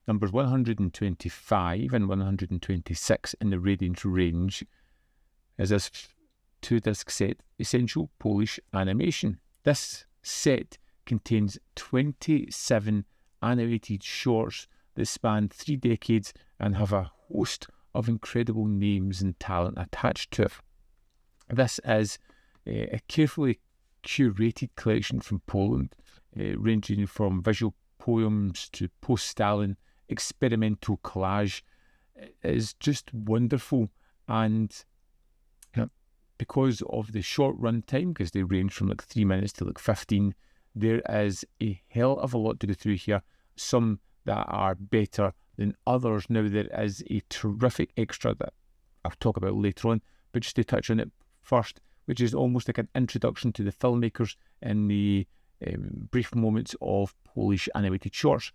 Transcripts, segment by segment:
numbers 125 and 126 in the Radiance range, is this 2-disc set, Essential Polish Animation. This set contains 27 animated shorts that span 3 decades and have a host of incredible names and talent attached to it. This is a carefully curated collection from Poland, ranging from visual poems to post-Stalin experimental collage. It is just wonderful, and because of the short run time, because they range from like 3 minutes to like 15, there is a hell of a lot to go through here. Some that are better than others. Now, there is a terrific extra that I'll talk about later on, but just to touch on it first, which is almost like an introduction to the filmmakers in the brief moments of Polish animated shorts.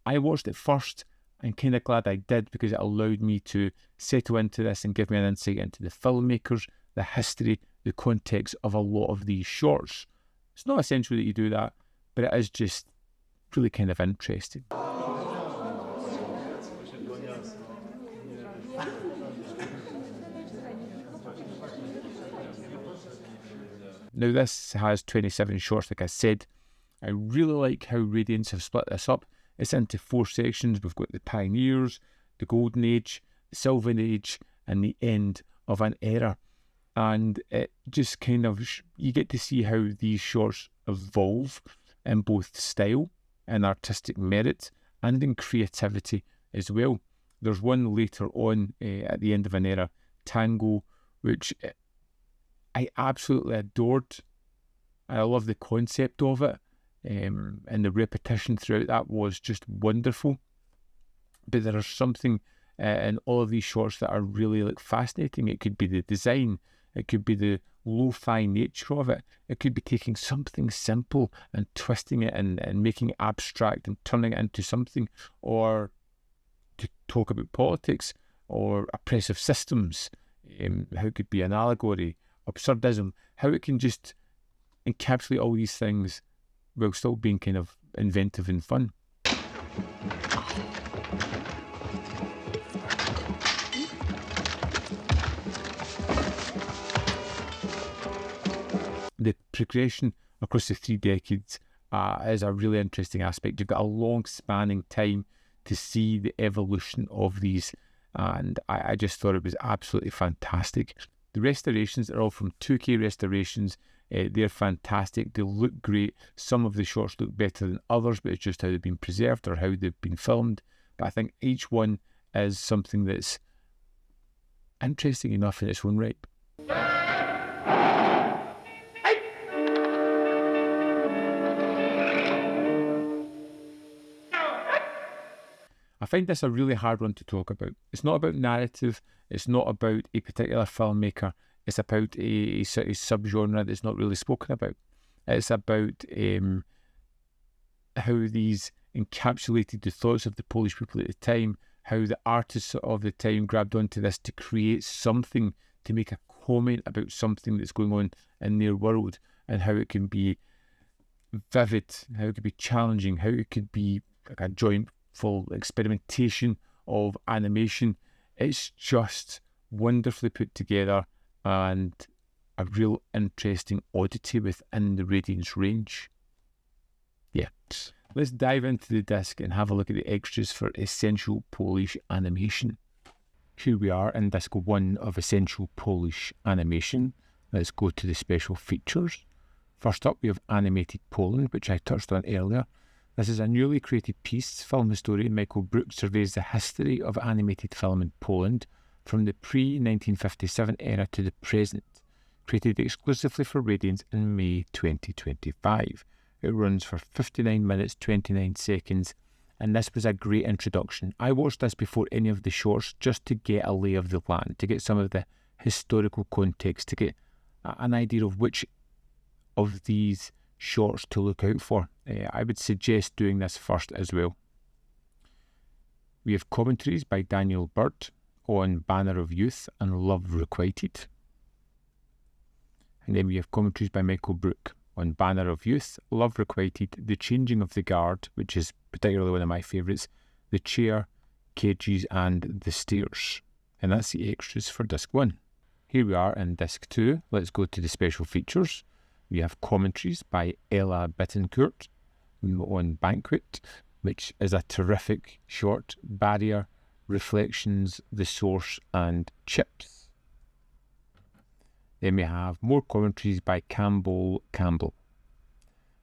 I watched it first. I'm kind of glad I did, because it allowed me to settle into this and give me an insight into the filmmakers, the history, the context of a lot of these shorts. It's not essential that you do that, but it is just really kind of interesting. Now, this has 27 shorts, like I said. I really like how Radiance have split this up. It's into 4 sections. We've got the pioneers, the golden age, the silver age, and the end of an era. And it just kind of, you get to see how these shorts evolve in both style and artistic merit and in creativity as well. There's one later on at the end of an era, Tango, which I absolutely adored. I love the concept of it, and the repetition throughout that was just wonderful. But there is something in all of these shorts that are really like fascinating. It could be the design, it could be the lo-fi nature of it, it could be taking something simple and twisting it and making it abstract and turning it into something, or to talk about politics or oppressive systems, how it could be an allegory, absurdism, how it can just encapsulate all these things while still being kind of inventive and fun. The progression across the 3 decades is a really interesting aspect. You've got a long spanning time to see the evolution of these, and I just thought it was absolutely fantastic. The restorations are all from 2K restorations. They're fantastic. They look great. Some of the shorts look better than others, but it's just how they've been preserved or how they've been filmed. But I think each one is something that's interesting enough in its own right. I find this a really hard one to talk about. It's not about narrative. It's not about a particular filmmaker. It's about a sort of subgenre that's not really spoken about. It's about how these encapsulated the thoughts of the Polish people at the time, how the artists of the time grabbed onto this to create something, to make a comment about something that's going on in their world, and how it can be vivid, how it could be challenging, how it could be like a joyful experimentation of animation. It's just wonderfully put together and a real interesting oddity within the Radiance range. Yeah, let's dive into the disc and have a look at the extras for Essential Polish Animation. Here we are in disc 1 of Essential Polish Animation. Let's go to the special features. First up, we have Animated Poland, which I touched on earlier. This is a newly created piece. Film historian Michael Brook surveys the history of animated film in Poland from the pre-1957 era to the present, created exclusively for Radiance in May 2025. It runs for 59 minutes 29 seconds, and this was a great introduction. I watched this before any of the shorts just to get a lay of the land, to get some of the historical context, to get an idea of which of these shorts to look out for. I would suggest doing this first as well. We have commentaries by Daniel Burt on Banner of Youth and Love Requited. And then we have commentaries by Michael Brook on Banner of Youth, Love Requited, The Changing of the Guard, which is particularly one of my favourites, the chair, cages and the stairs. And that's the extras for disc 1. Here we are in disc 2. Let's go to the special features. We have commentaries by Ella Bittencourt on Banquet, which is a terrific short. Barrier, Reflections, The Source and Chips. Then we have more commentaries by Campbell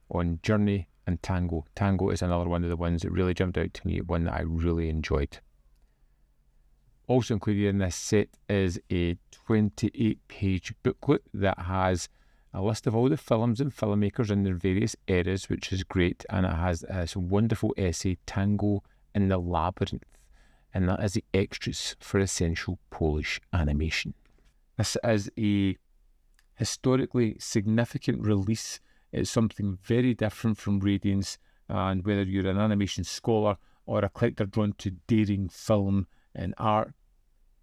on Journey and Tango. Tango is another one of the ones that really jumped out to me, one that I really enjoyed. Also included in this set is a 28-page booklet that has a list of all the films and filmmakers in their various eras, which is great, and it has this wonderful essay, Tango in the Labyrinth, and that is the extras for essential Polish animation. This is a historically significant release. It's something very different from Radiance, and whether you're an animation scholar or a collector drawn to daring film and art,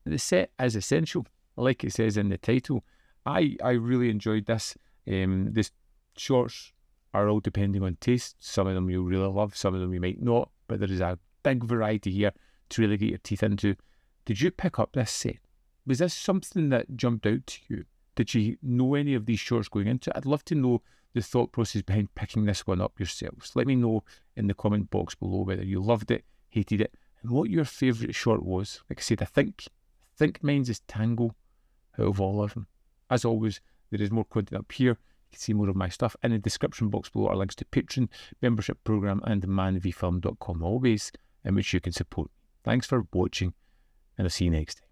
the set is essential, like it says in the title. I really enjoyed this. The shorts are all depending on taste. Some of them you'll really love, some of them you might not, but there is a big variety here to really get your teeth into. Did you pick up this set? Was this something that jumped out to you? Did you know any of these shorts going into it? I'd love to know the thought process behind picking this one up yourselves. Let me know in the comment box below whether you loved it, hated it, and what your favourite short was. Like I said, I think mine's is Tango out of all of them. As always, there is more content up here. You can see more of my stuff. In the description box below are links to Patreon, membership program, and ManVFilm.com always, in which you can support me. Thanks for watching, and I'll see you next time.